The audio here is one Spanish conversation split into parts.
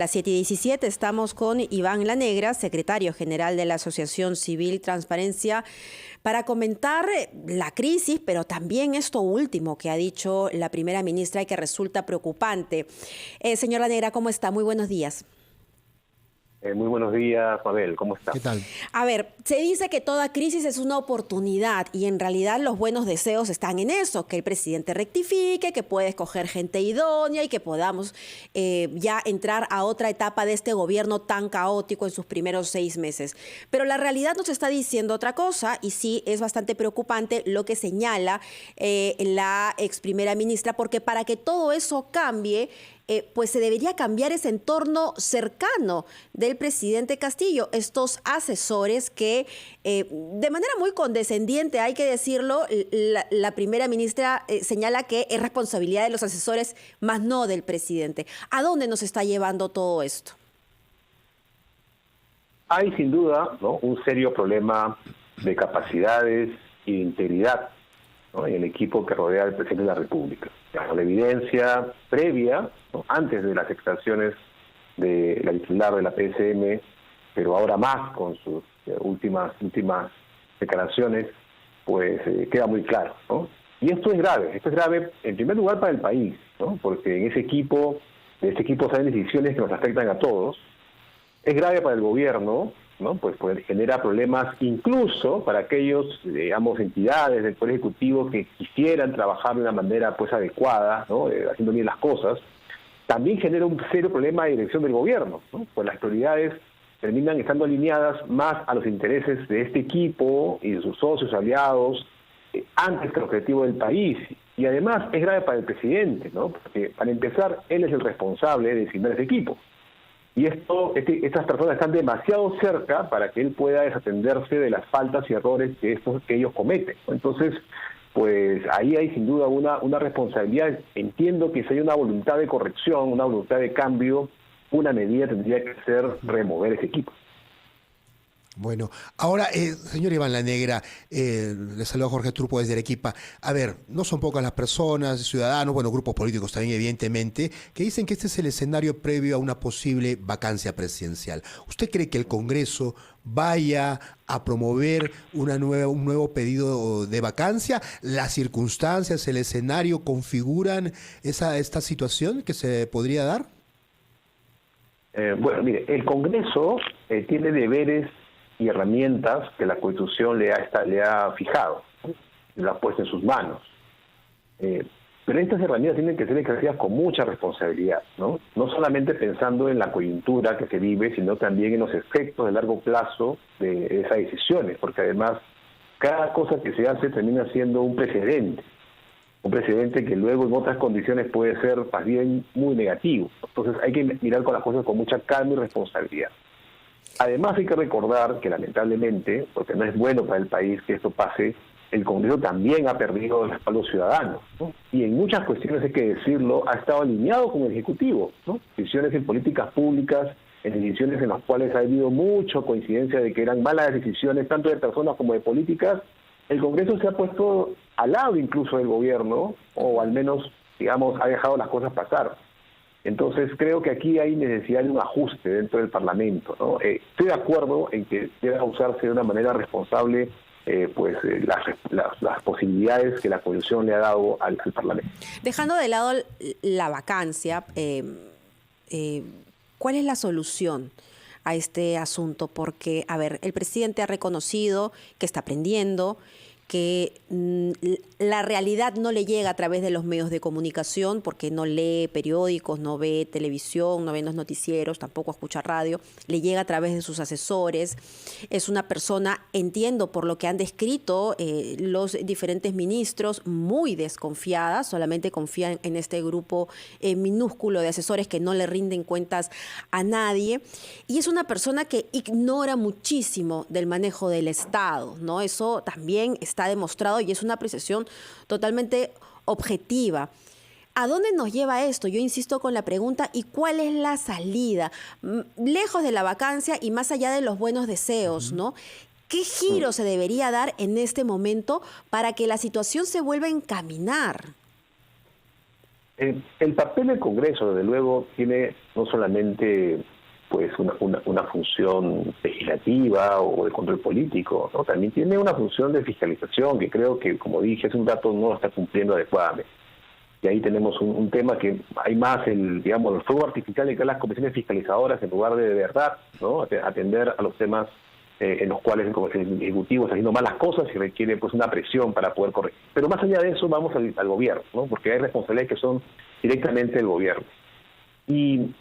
Las 7:17 estamos con Iván Lanegra, secretario general de la Asociación Civil Transparencia, para comentar la crisis, pero también esto último que ha dicho la primera ministra y que resulta preocupante. Señor Lanegra, ¿cómo está? Muy buenos días. Muy buenos días, Mabel, ¿cómo está? ¿Qué tal? A ver, se dice que toda crisis es una oportunidad y en realidad los buenos deseos están en eso, que el presidente rectifique, que pueda escoger gente idónea y que podamos ya entrar a otra etapa de este gobierno tan caótico en sus primeros 6 meses. Pero la realidad nos está diciendo otra cosa y sí es bastante preocupante lo que señala la ex primera ministra, porque para que todo eso cambie, pues se debería cambiar ese entorno cercano del presidente Castillo, estos asesores que de manera muy condescendiente, hay que decirlo, la primera ministra señala que es responsabilidad de los asesores, más no del presidente. ¿A dónde nos está llevando todo esto? Hay sin duda, ¿no?, un serio problema de capacidades y de integridad, ¿no?, en el equipo que rodea al presidente de la República. La evidencia previa, ¿no?, antes de las extracciones de la titular de la PSM, pero ahora más con sus últimas declaraciones, pues queda muy claro, ¿no? Y esto es grave en primer lugar para el país, ¿no?, porque en ese equipo salen decisiones que nos afectan a todos. Es grave para el gobierno, ¿no?, pues genera problemas incluso para aquellos, digamos, entidades del Poder Ejecutivo que quisieran trabajar de una manera pues adecuada, ¿no?, haciendo bien las cosas. También genera un serio problema de dirección del gobierno, ¿no?, pues las prioridades terminan estando alineadas más a los intereses de este equipo y de sus socios aliados antes que el objetivo del país. Y además es grave para el presidente, ¿no?, porque para empezar él es el responsable de designar ese equipo. Y estas personas están demasiado cerca para que él pueda desatenderse de las faltas y errores que ellos cometen, ¿no? Entonces, pues ahí hay sin duda una responsabilidad. Entiendo que si hay una voluntad de corrección, una voluntad de cambio, una medida tendría que ser remover ese equipo. Bueno, ahora, señor Iván Lanegra, le saluda Jorge Trupo desde Arequipa. A ver, no son pocas las personas, ciudadanos, bueno, grupos políticos también, evidentemente, que dicen que este es el escenario previo a una posible vacancia presidencial. ¿Usted cree que el Congreso vaya a promover un nuevo pedido de vacancia? ¿Las circunstancias, el escenario configuran esta situación que se podría dar? Bueno, mire, el Congreso tiene deberes y herramientas que la Constitución le ha fijado, ¿no?, le ha puesto en sus manos. Pero estas herramientas tienen que ser ejercidas con mucha responsabilidad, ¿no? No solamente pensando en la coyuntura que se vive, sino también en los efectos de largo plazo de esas decisiones, porque además cada cosa que se hace termina siendo un precedente que luego en otras condiciones puede ser más bien muy negativo. Entonces hay que mirar con las cosas con mucha calma y responsabilidad. Además hay que recordar que lamentablemente, porque no es bueno para el país que esto pase, el Congreso también ha perdido el respaldo ciudadano, ¿no?, y en muchas cuestiones, hay que decirlo, ha estado alineado con el Ejecutivo, ¿no?, decisiones en políticas públicas, en decisiones en las cuales ha habido mucha coincidencia de que eran malas decisiones, tanto de personas como de políticas. El Congreso se ha puesto al lado incluso del gobierno, o al menos, digamos, ha dejado las cosas pasar. Entonces creo que aquí hay necesidad de un ajuste dentro del Parlamento, ¿no? Estoy de acuerdo en que deba usarse de una manera responsable las posibilidades que la Constitución le ha dado al Parlamento. Dejando de lado la vacancia, ¿cuál es la solución a este asunto? Porque, a ver, el presidente ha reconocido que está aprendiendo, que la realidad no le llega a través de los medios de comunicación, porque no lee periódicos, no ve televisión, no ve los noticieros, tampoco escucha radio, le llega a través de sus asesores. Es una persona, entiendo por lo que han descrito los diferentes ministros, muy desconfiada, solamente confían en este grupo minúsculo de asesores que no le rinden cuentas a nadie, y es una persona que ignora muchísimo del manejo del Estado, ¿no? Eso también está demostrado y es una apreciación totalmente objetiva. ¿A dónde nos lleva esto? Yo insisto con la pregunta, ¿y cuál es la salida? Lejos de la vacancia y más allá de los buenos deseos, ¿no? ¿Qué giro se debería dar en este momento para que la situación se vuelva a encaminar? El papel del Congreso, desde luego, tiene no solamente pues una función legislativa o de control político, ¿no? También tiene una función de fiscalización que creo que, como dije hace un rato, no lo está cumpliendo adecuadamente. Y ahí tenemos un tema que hay más el fuego artificial de que las comisiones fiscalizadoras en lugar de verdad, ¿no? Atender a los temas en los cuales el Ejecutivo está haciendo malas cosas y requiere pues una presión para poder corregir. Pero más allá de eso vamos al gobierno, ¿no? Porque hay responsabilidades que son directamente del gobierno. Y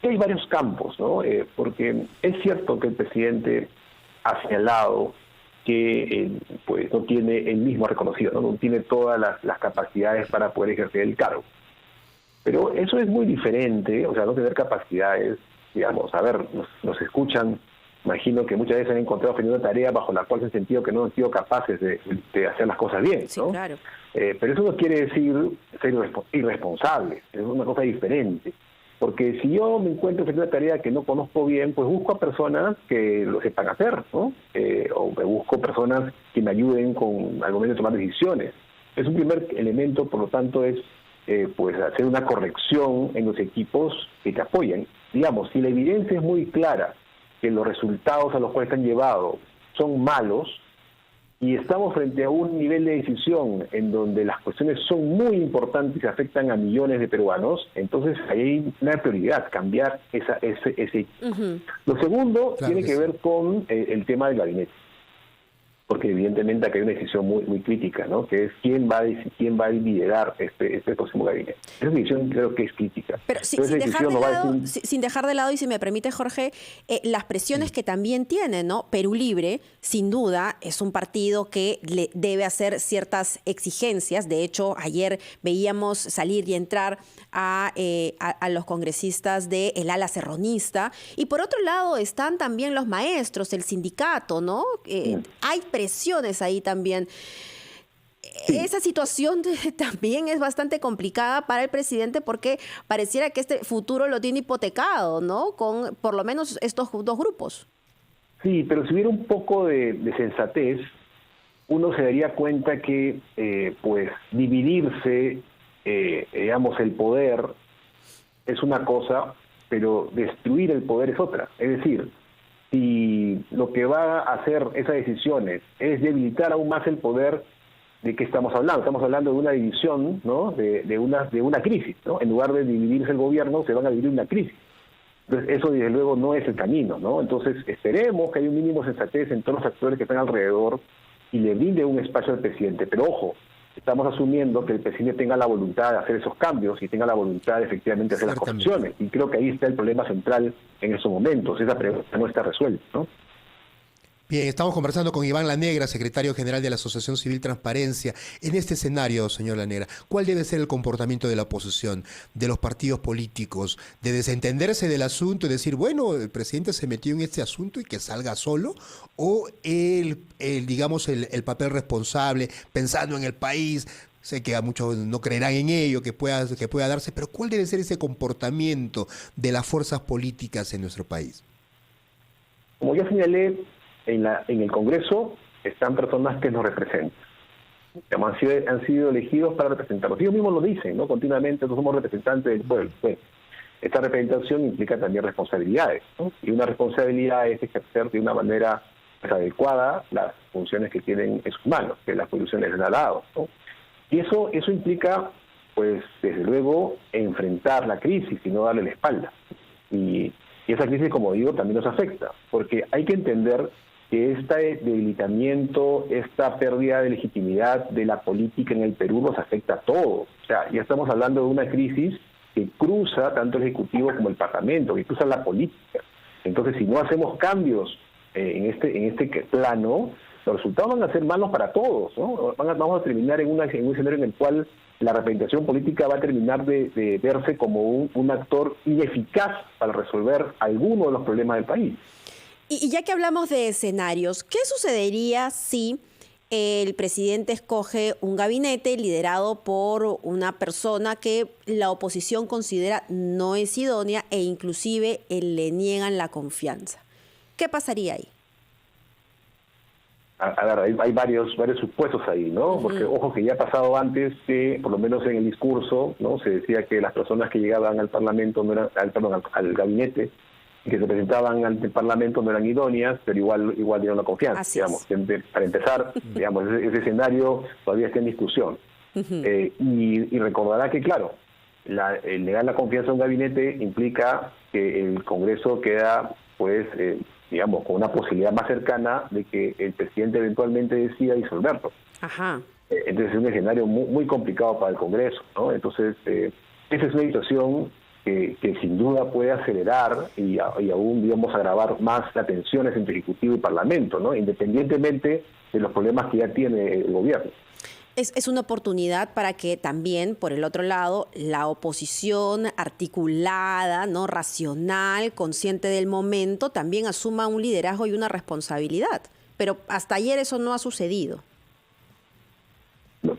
hay varios campos, ¿no? Porque es cierto que el presidente ha señalado que pues no tiene el mismo reconocido, no tiene todas las capacidades para poder ejercer el cargo. Pero eso es muy diferente, o sea, no tener capacidades, digamos, a ver, nos escuchan, imagino que muchas veces han encontrado haciendo una tarea bajo la cual se han sentido que no han sido capaces de hacer las cosas bien, ¿no? Sí, claro. Pero eso no quiere decir ser irresponsable, es una cosa diferente. Porque si yo me encuentro en una tarea que no conozco bien, pues busco a personas que lo sepan hacer, ¿no? O me busco personas que me ayuden al momento de tomar decisiones. Es un primer elemento, por lo tanto, es pues hacer una corrección en los equipos que te apoyan. Digamos, si la evidencia es muy clara que los resultados a los cuales están llevados son malos, y estamos frente a un nivel de decisión en donde las cuestiones son muy importantes y afectan a millones de peruanos, entonces ahí hay una prioridad, cambiar ese. Uh-huh. Lo segundo Claro tiene que ver con el tema del gabinete, porque evidentemente acá hay una decisión muy crítica, ¿no? Que es quién va a liderar este próximo gabinete. Esa decisión creo que es crítica. Pero sin dejar de lado, y si me permite, Jorge, las presiones que también tiene, ¿no? Perú Libre, sin duda, es un partido que le debe hacer ciertas exigencias. De hecho, ayer veíamos salir y entrar a los congresistas del ala serronista. Y por otro lado están también los maestros, el sindicato, ¿no? Hay presiones ahí también. Sí. Esa situación también es bastante complicada para el presidente porque pareciera que este futuro lo tiene hipotecado, ¿no? Con por lo menos estos dos grupos. Sí, pero si hubiera un poco de sensatez, uno se daría cuenta que pues dividirse, digamos, el poder es una cosa, pero destruir el poder es otra. Es decir, si lo que va a hacer esas decisiones es debilitar aún más el poder, ¿de qué estamos hablando? Estamos hablando de una división, ¿no? de una crisis, ¿no? En lugar de dividirse el gobierno, se van a dividir una crisis. Entonces, eso desde luego no es el camino, ¿no? Entonces, esperemos que haya un mínimo de sensatez en todos los actores que están alrededor y le brinde un espacio al presidente. Pero ojo, estamos asumiendo que el presidente tenga la voluntad de hacer esos cambios y tenga la voluntad de efectivamente hacer las correcciones. Y creo que ahí está el problema central en estos momentos. Esa pregunta no está resuelta, ¿no? Bien, estamos conversando con Iván Lanegra, secretario general de la Asociación Civil Transparencia. En este escenario, señor Lanegra, ¿cuál debe ser el comportamiento de la oposición, de los partidos políticos, de desentenderse del asunto y decir, bueno, el presidente se metió en este asunto y que salga solo? ¿O el papel responsable, pensando en el país? Sé que a muchos no creerán en ello, que pueda darse, pero ¿cuál debe ser ese comportamiento de las fuerzas políticas en nuestro país? Como ya señalé, en el Congreso están personas que nos representan. Han sido elegidos para representarnos. Ellos mismos lo dicen, ¿no? Continuamente, no somos representantes del pueblo. Pues, esta representación implica también responsabilidades, ¿no? Y una responsabilidad es ejercer de una manera adecuada las funciones que tienen en sus manos, que las funciones les han dado, ¿no? Y eso implica, pues, desde luego, enfrentar la crisis y no darle la espalda. Y esa crisis, como digo, también nos afecta, porque hay que entender que este debilitamiento, esta pérdida de legitimidad de la política en el Perú nos afecta a todos. O sea, ya estamos hablando de una crisis que cruza tanto el Ejecutivo como el Parlamento, que cruza la política. Entonces, si no hacemos cambios en este plano, los resultados van a ser malos para todos, ¿no? Vamos a terminar en un escenario en el cual la representación política va a terminar de verse como un actor ineficaz para resolver alguno de los problemas del país. Y ya que hablamos de escenarios, ¿qué sucedería si el presidente escoge un gabinete liderado por una persona que la oposición considera no es idónea e inclusive le niegan la confianza? ¿Qué pasaría ahí? a ver, hay varios supuestos ahí, ¿no? Porque, ojo, que ya ha pasado antes que, por lo menos en el discurso, ¿no? Se decía que las personas que llegaban al Parlamento, no eran, al gabinete, que se presentaban ante el Parlamento no eran idóneas, pero igual dieron la confianza. Así digamos. Para empezar, digamos, ese escenario todavía está en discusión. Y recordará que, claro, el negar la confianza a un gabinete implica que el Congreso queda, pues, digamos, con una posibilidad más cercana de que el presidente eventualmente decida disolverlo. Ajá. Entonces es un escenario muy, muy complicado para el Congreso, ¿no? Entonces, esa es una situación que sin duda puede acelerar y aún, digamos, agravar más las tensiones entre Ejecutivo y Parlamento, ¿no? Independientemente de los problemas que ya tiene el gobierno. Es una oportunidad para que también, por el otro lado, la oposición articulada, ¿no? Racional, consciente del momento, también asuma un liderazgo y una responsabilidad. Pero hasta ayer eso no ha sucedido.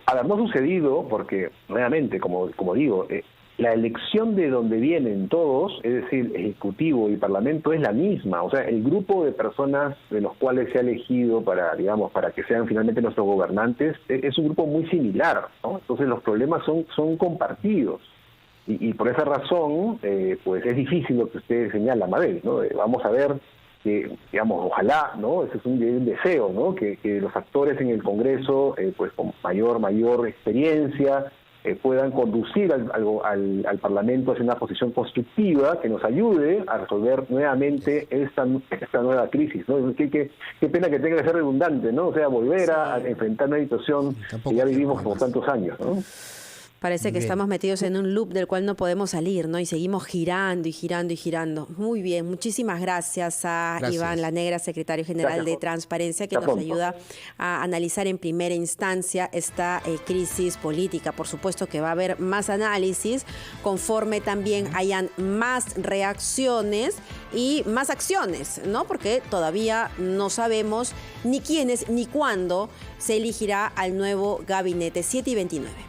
A ver, no ha sucedido porque, realmente, como digo, la elección de donde vienen todos, es decir, Ejecutivo y Parlamento, es la misma. O sea, el grupo de personas de los cuales se ha elegido para que sean finalmente nuestros gobernantes, es un grupo muy similar, ¿no? Entonces los problemas son compartidos. Y por esa razón, pues es difícil lo que usted señala, Mabel, ¿no? Vamos a ver que, digamos, ojalá, ¿no? Ese es un deseo, ¿no? Que los actores en el Congreso, pues con mayor experiencia, puedan conducir al Parlamento hacia una posición constructiva que nos ayude a resolver nuevamente esta nueva crisis, ¿no? Qué pena que tenga que ser redundante, ¿no? O sea, volver a enfrentar una situación que ya vivimos por tantos años, ¿no? Parece que estamos metidos en un loop del cual no podemos salir, ¿no? Y seguimos girando y girando y girando. Muy bien, muchísimas gracias a Iván La Negra, secretario general de Transparencia, que nos ayuda a analizar en primera instancia esta crisis política. Por supuesto que va a haber más análisis conforme también hayan más reacciones y más acciones, ¿no? Porque todavía no sabemos ni quiénes ni cuándo se elegirá al nuevo gabinete. 7:29.